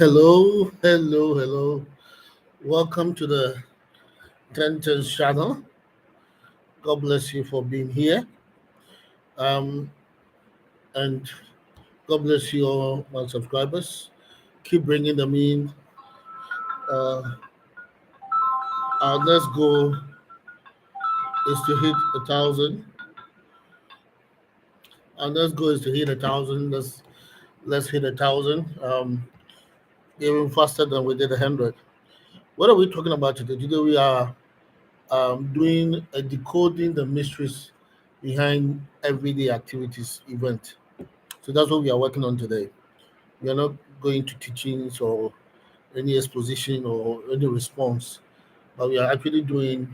Hello, hello, hello. Welcome to the Tenters channel. God bless you for being here. Um, and God bless you all, my subscribers. Keep bringing them in. Uh, our next goal is to hit 1,000. Our next goal is to hit 1,000. Let's hit 1,000. Even faster than we did 100. What are we talking about today? Today we are doing a decoding the mysteries behind everyday activities event. So that's what we are working on today. We are not going to teachings or any exposition or any response, but we are actually doing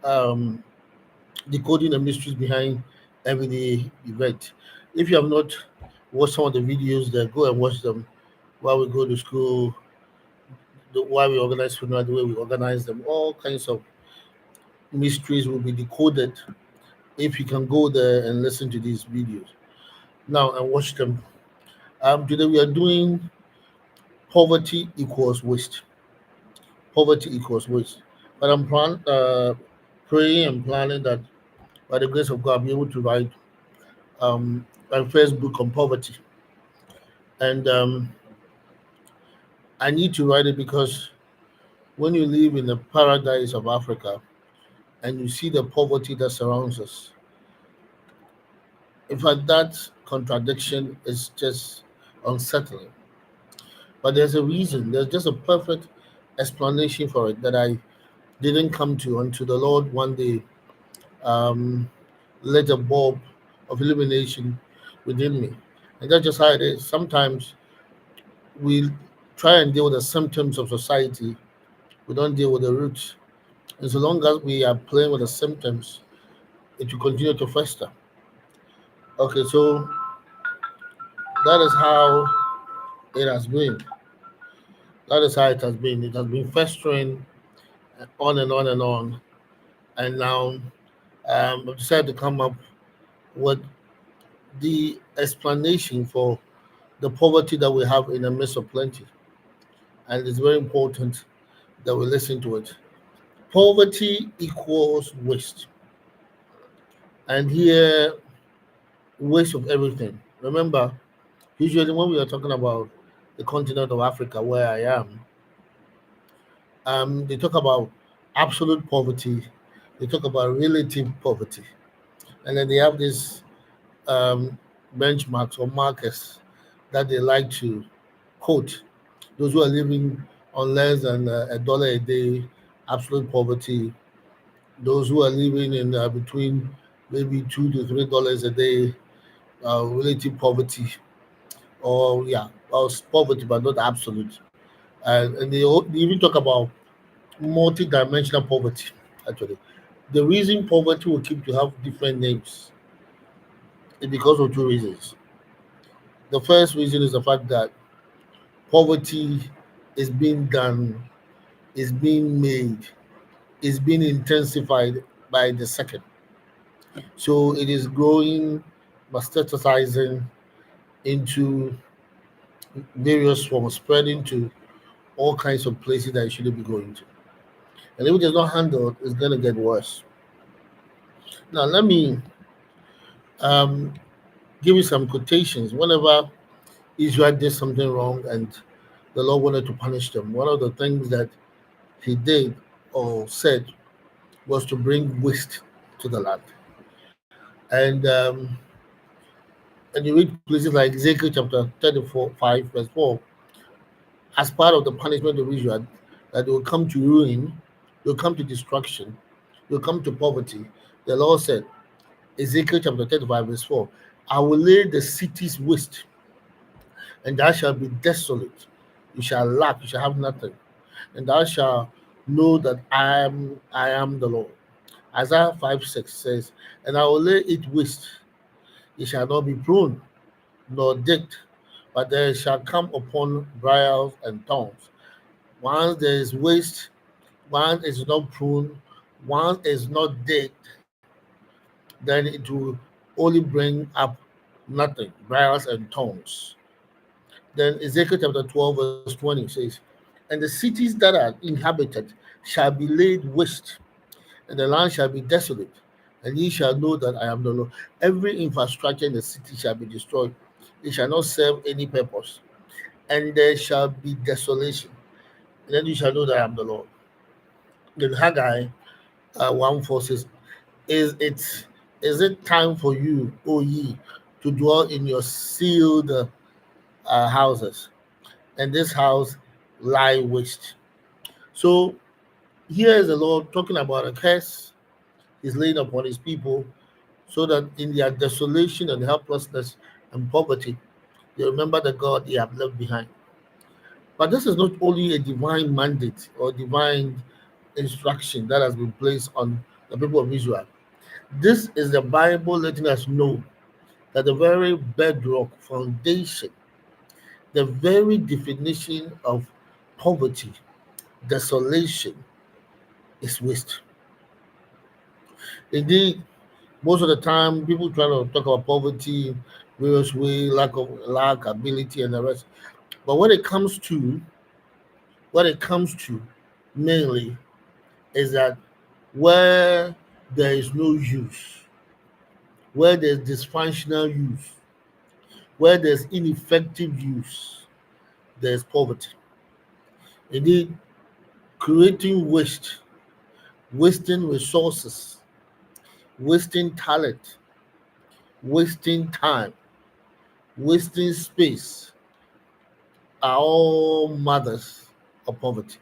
um, decoding the mysteries behind everyday event. If you have not watched some of the videos, then go and watch them while we go to school, why we organize funeral, the way we organize them. All kinds of mysteries will be decoded if you can go there and listen to these videos now and watch them. Today we are doing poverty equals waste. Poverty equals waste. But praying and planning that by the grace of God, I'll be able to write my first book on poverty. And I need to write it because when you live in the paradise of Africa and you see the poverty that surrounds us, in fact, that contradiction is just unsettling. But there's a reason, there's just a perfect explanation for it that I didn't come to until the Lord one day um, lit a bulb of illumination within me. And that's just how it is. Sometimes we try and deal with the symptoms of society, we don't deal with the roots. And so long as we are playing with the symptoms, it will continue to fester. Okay, so that is how it has been. That is how it has been. It has been festering on and on and on. And now I've decided to come up with the explanation for the poverty that we have in the midst of plenty. And it's very important that we listen to it. Poverty equals waste. And here, waste of everything. Remember, usually when we are talking about the continent of Africa, where I am, they talk about absolute poverty, they talk about relative poverty. And then they have these um, benchmarks or markers that they like to quote. Those who are living on less than $1 a day, absolute poverty. Those who are living in between maybe $2 to $3 a day, relative poverty, or yeah, or poverty, but not absolute. And they even talk about multi-dimensional poverty. Actually, the reason poverty will keep to have different names is because of two reasons. The first reason is the fact that poverty is being done, is being made, is being intensified by the second. So it is growing, metastasizing into various forms, spreading to all kinds of places that it shouldn't be going to. And if it is not handled, it's going to get worse. Now, let me um, give you some quotations. Whenever Israel did something wrong and the Lord wanted to punish them, one of the things that he did or said was to bring waste to the land. And you read places like Ezekiel chapter 34, 5, verse 4, as part of the punishment of Israel, that they will come to ruin, they will come to destruction, they will come to poverty. The Lord said, Ezekiel chapter 35, verse 4, I will lay the cities waste, and thou shalt be desolate. You shall lack, you shall have nothing. And thou shalt know that I am the Lord. Isaiah 5:6 says, and I will lay it waste, it shall not be pruned, nor digged, but there shall come upon briars and thorns. Once there is waste, one is not pruned, one is not digged, then it will only bring up nothing, briars and thorns. Then Ezekiel chapter 12, verse 20 says, "And the cities that are inhabited shall be laid waste, and the land shall be desolate, and ye shall know that I am the Lord. Every infrastructure in the city shall be destroyed, it shall not serve any purpose, and there shall be desolation. And then you shall know that I am the Lord." Then Haggai 1:4 says, Is it time for you, O ye, to dwell in your sealed houses, and this house lie waste? So here is the Lord talking about a curse He's laying upon His people, so that in their desolation and helplessness and poverty, they remember the God they have left behind. But this is not only a divine mandate or divine instruction that has been placed on the people of Israel. This is the Bible letting us know that the very bedrock foundation, the very definition of poverty, desolation, is waste. Indeed, most of the time people try to talk about poverty, various way, lack ability, and the rest. But when it comes to mainly is that where there is no use, where there's dysfunctional use, where there's ineffective use, there's poverty. Indeed, creating waste, wasting resources, wasting talent, wasting time, wasting space are all mothers of poverty.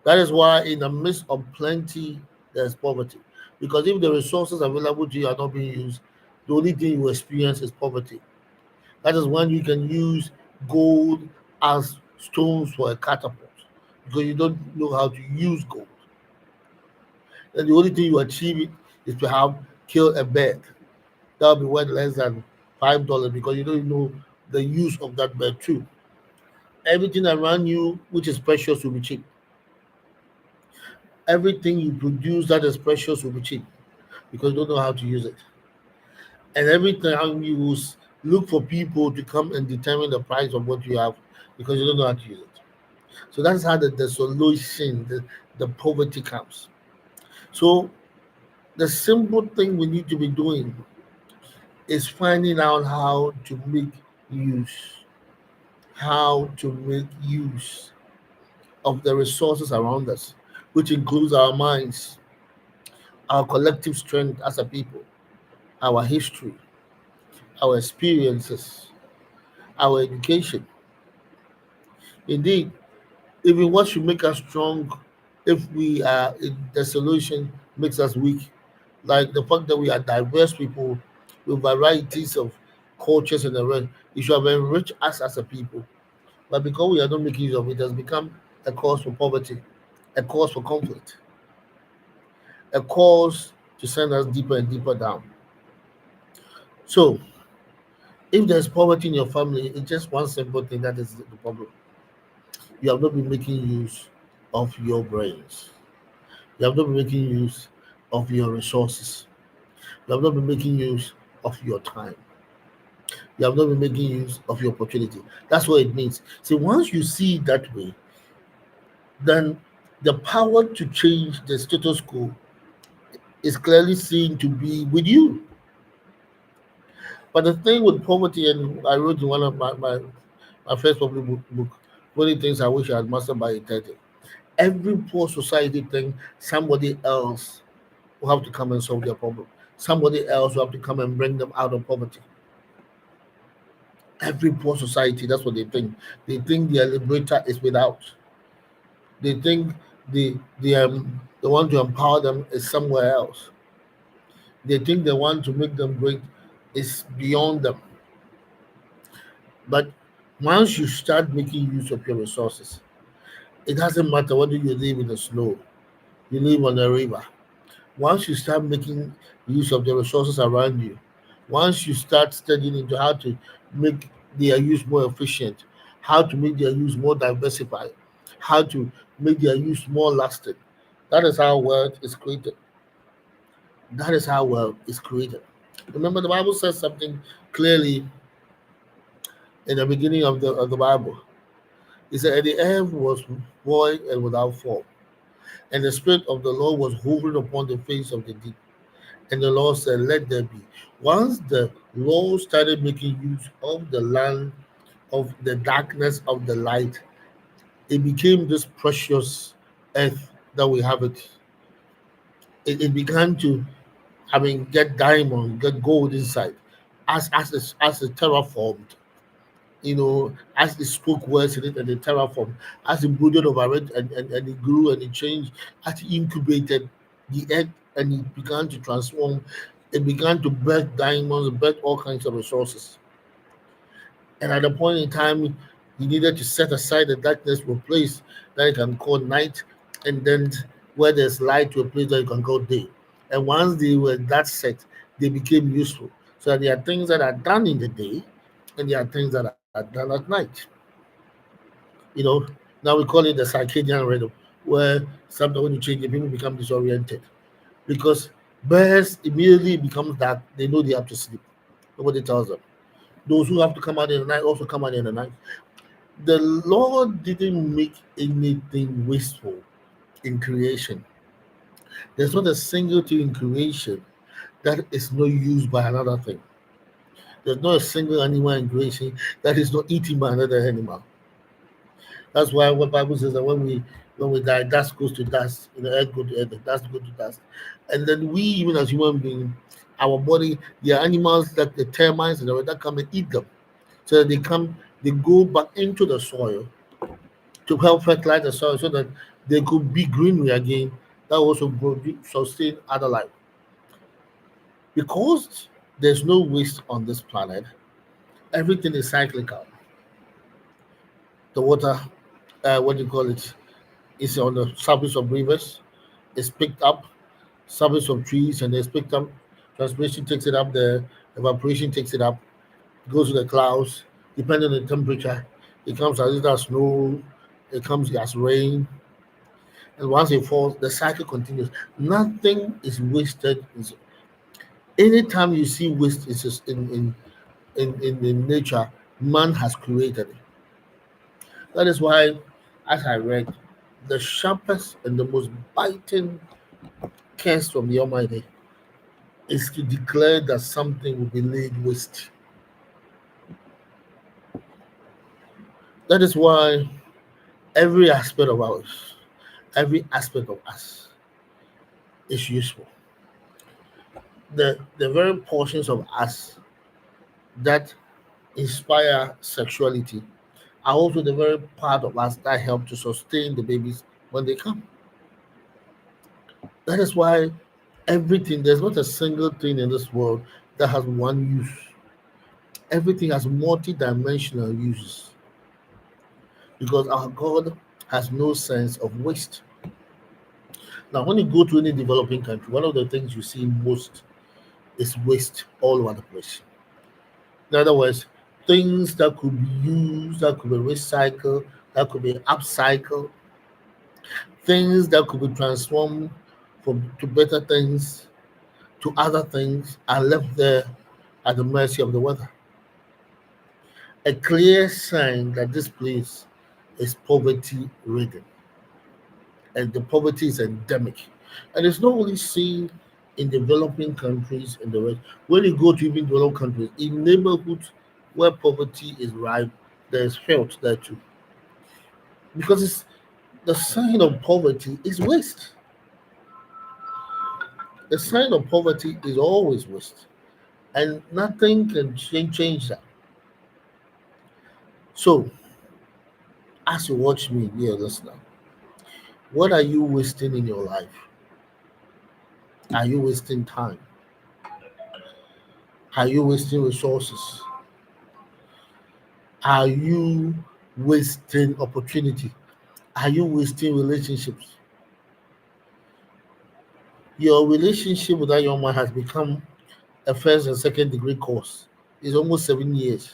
That is why, in the midst of plenty, there's poverty. Because if the resources available to you are not being used, the only thing you experience is poverty. That is when you can use gold as stones for a catapult, because you don't know how to use gold. And the only thing you achieve is to have kill a bird. That'll be worth less than $5 because you don't know the use of that bird too. Everything around you which is precious will be cheap. Everything you produce that is precious will be cheap because you don't know how to use it. And every time you will look for people to come and determine the price of what you have because you don't know how to use it. So that's how the solution, the poverty comes. So the simple thing we need to be doing is finding out use, how to make use of the resources around us, which includes our minds, our collective strength as a people, our history, our experiences, our education. Indeed, even what should make us strong if we are in the solution makes us weak. Like the fact that we are diverse people with varieties of cultures and the rest, it should have enriched us as a people. But because we are not making use of it, it has become a cause for poverty, a cause for conflict, a cause to send us deeper and deeper down. So, if there's poverty in your family, it's just one simple thing that is the problem. You have not been making use of your brains. You have not been making use of your resources. You have not been making use of your time. You have not been making use of your opportunity. That's what it means. See, once you see it that way, then the power to change the status quo is clearly seen to be with you. But the thing with poverty, and I wrote in one of my first public book, 20 things I wish I had mastered by 30. Every poor society thing, somebody else will have to come and solve their problem. Somebody else will have to come and bring them out of poverty. Every poor society, that's what they think. They think their liberator is without. They think the one to empower them is somewhere else. They think the one to make them great is beyond them. But once you start making use of your resources, it doesn't matter whether you live in the snow, you live on a river. Once you start making use of the resources around you, once you start studying into how to make their use more efficient, how to make their use more diversified, how to make their use more lasting, that is how wealth is created. That is how wealth is created. Remember, the Bible says something clearly in the beginning of the Bible. He said, and the earth was void and without form, and the Spirit of the Lord was hovering upon the face of the deep. And the Lord said, let there be. Once the Lord started making use of the land, of the darkness, of the light, it became this precious earth that we have it. It began to, get diamond, get gold inside, as it terraformed. As it spoke words in it and it terraformed, as it brooded over it and it grew and it changed, as it incubated the earth and it began to transform, it began to birth diamonds, birth all kinds of resources. And at a point in time, he needed to set aside the darkness to a place that you can call night, and then where there's light to a place that you can call day. And once they were that set, they became useful. So there are things that are done in the day, and there are things that are done at night. You know, now we call it the circadian rhythm, where sometimes when you change it, people become disoriented because birds immediately becomes dark. They know they have to sleep. Nobody tells them. Those who have to come out in the night also come out in the night. The Lord didn't make anything wasteful in creation. There's not a single thing in creation that is not used by another thing. There's not a single animal in creation that is not eaten by another animal. That's why what Bible says that when we die, dust goes to dust, earth go to earth, the dust go to dust. And then we, even as human beings, our body, there are animals that the termites and that come and eat them. So that they go back into the soil to help fertilize the soil so that there could be greenery again that also sustain other life. Because there's no waste on this planet, everything is cyclical. The water, what do you call it, is on the surface of rivers, is picked up, surface of trees, and it's picked up. Transpiration takes it up there, evaporation takes it up, goes to the clouds, depending on the temperature. It comes as either snow, it comes as rain, and once it falls, the cycle continues. Nothing is wasted. Anytime you see waste is just in nature, man has created it. That is why, as I read, the sharpest and the most biting curse from the Almighty is to declare that something will be laid waste. That is why every aspect of ours, every aspect of us is useful. The very portions of us that inspire sexuality are also the very part of us that help to sustain the babies when they come. That is why everything, there's not a single thing in this world that has one use. Everything has multi-dimensional uses because our God has no sense of waste. Now, when you go to any developing country, one of the things you see most is waste all over the place. In other words, things that could be used, that could be recycled, that could be upcycled, things that could be transformed from to better things to other things are left there at the mercy of the weather. A clear sign that this place is poverty ridden and the poverty is endemic. And it's not only seen in developing countries and the rest. When you go to even developed countries, in neighborhoods where poverty is rife, there's health there too. Because it's the sign of poverty is waste. The sign of poverty is always waste. And nothing can change that. So, as you watch me, dear listener, what are you wasting in your life? Are you wasting time? Are you wasting resources? Are you wasting opportunity? Are you wasting relationships? Your relationship with that young man has become a first and second degree course. It's almost 7 years.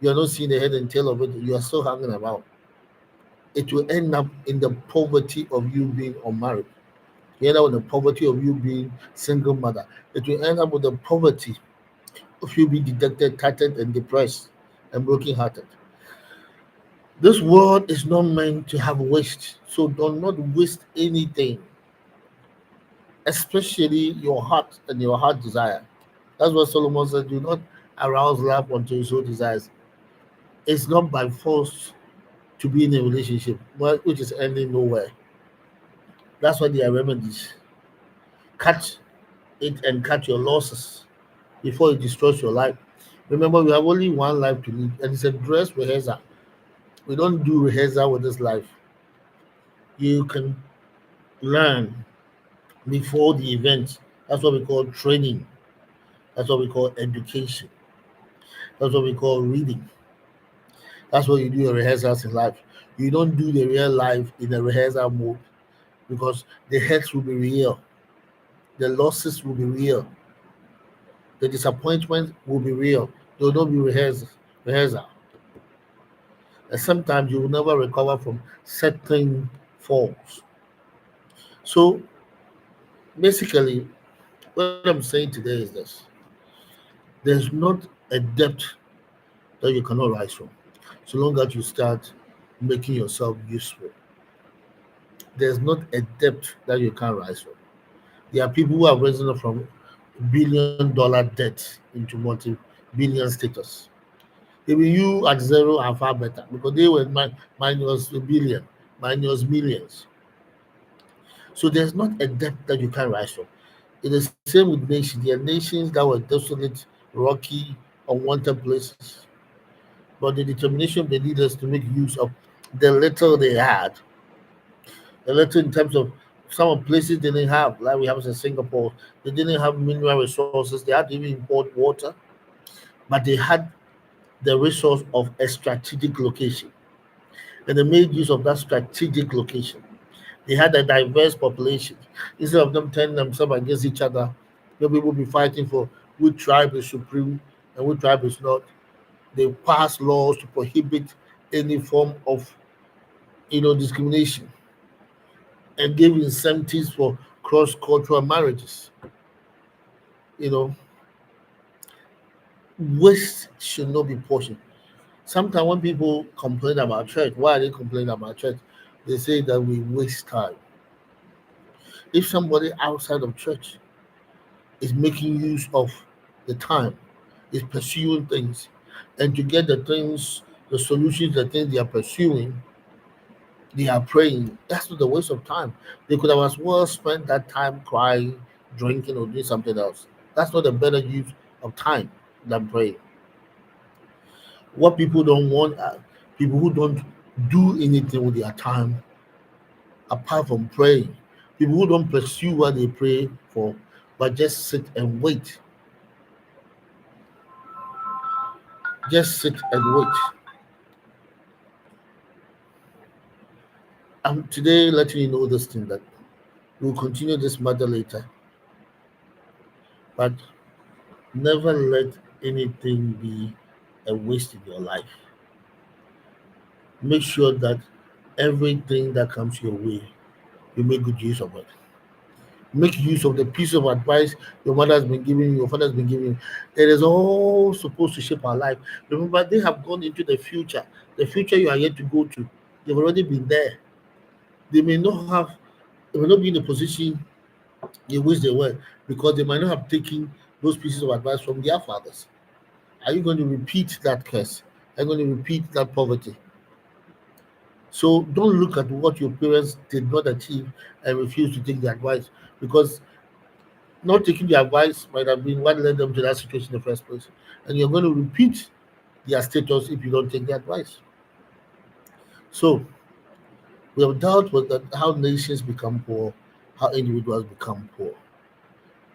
You are not seeing the head and tail of it. You are still hanging about. It will end up in the poverty of you being unmarried. You end up with the poverty of you being single mother. It will end up with the poverty of you being dejected, tired, and depressed and brokenhearted. This world is not meant to have waste, so do not waste anything, especially your heart and your heart desire. That's what Solomon said: do not arouse love until your soul desires. It's not by force to be in a relationship, which is ending nowhere. That's why there are remedies. Cut it and cut your losses before it destroys your life. Remember, we have only one life to live, and it's a dress rehearsal. We don't do rehearsal with this life. You can learn before the event. That's what we call training. That's what we call education. That's what we call reading. That's what you do your rehearsals in life. You don't do the real life in the rehearsal mode because the hurts will be real, the losses will be real, the disappointment will be real. They will not be rehearsal. And sometimes you will never recover from certain falls. So basically, what I'm saying today is this: there's not a depth that you cannot rise from, so long as you start making yourself useful. There's not a depth that you can't rise from. There are people who have risen from $1 billion debt into multi-billion status. Even you at zero are far better because they were minus a billion, minus millions. So there's not a depth that you can rise from. It's the same with nations. There are nations that were desolate, rocky, unwanted places. But the determination of the leaders to make use of the little they had, the little in terms of some of places they didn't have, like we have in Singapore, they didn't have mineral resources, they had to even import water, but they had the resource of a strategic location. And they made use of that strategic location. They had a diverse population. Instead of them turning themselves against each other, the people will be fighting for which tribe is supreme and which tribe is not. They passed laws to prohibit any form of discrimination and gave incentives for cross-cultural marriages. You know, waste should not be portion. Sometimes when people complain about church, why are they complaining about church? They say that we waste time. If somebody outside of church is making use of the time, is pursuing things, and to get the things, the solutions, the things they are pursuing, they are praying. That's not a waste of time. They could have as well spent that time crying, drinking, or doing something else. That's not a better use of time than praying. What people don't want are people who don't do anything with their time apart from praying. People who don't pursue what they pray for, but just sit and wait. Just sit and wait. I'm today letting you know this thing that we'll continue this matter later, but never let anything be a waste in your life. Make sure that everything that comes your way, you make good use of it. Make use of the piece of advice your mother has been giving you, your father has been giving you. It is all supposed to shape our life. Remember, they have gone into the future. The future you are yet to go to. They've already been there. They may not have, they may not be in the position in which they were because they might not have taken those pieces of advice from their fathers. Are you going to repeat that curse? Are you going to repeat that poverty? So don't look at what your parents did not achieve and refuse to take the advice because not taking the advice might have been what led them to that situation in the first place. And you're going to repeat their status if you don't take the advice. So we have dealt with that, how nations become poor, how individuals become poor.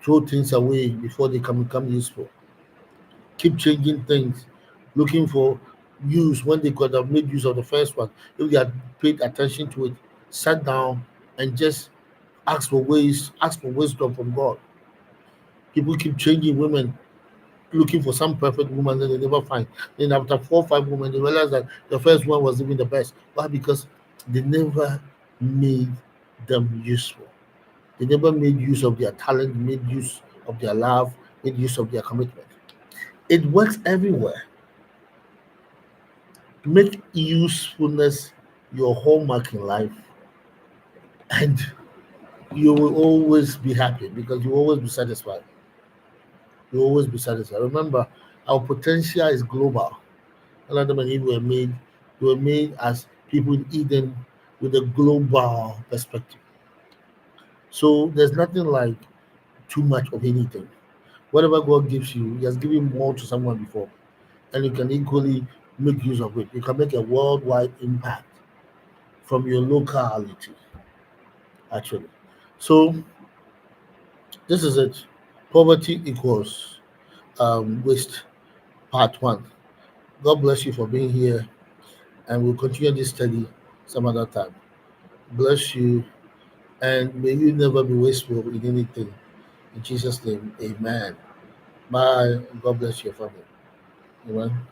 Throw things away before they can become useful. Keep changing things, looking for use when they could have made use of the first one. If they had paid attention to it, sat down and just ask for wisdom from God. People keep changing women, looking for some perfect woman that they never find. Then after 4 or 5 women, they realize that the first one was even the best. Why? Because they never made them useful. They never made use of their talent, made use of their love, made use of their commitment. It works everywhere. Make usefulness your hallmark in life, and you will always be happy because you will always be satisfied. You will always be satisfied. Remember, our potential is global. Adam and Eve were made as people in Eden with a global perspective. So there's nothing like too much of anything. Whatever God gives you, He has given more to someone before, and you can equally make use of it. You can make a worldwide impact from your locality, actually. So this is it. Poverty equals waste, part one. God bless you for being here, and we'll continue this study some other time. Bless you, and may you never be wasteful in anything. In Jesus' name, amen. Bye. God bless your family. Amen.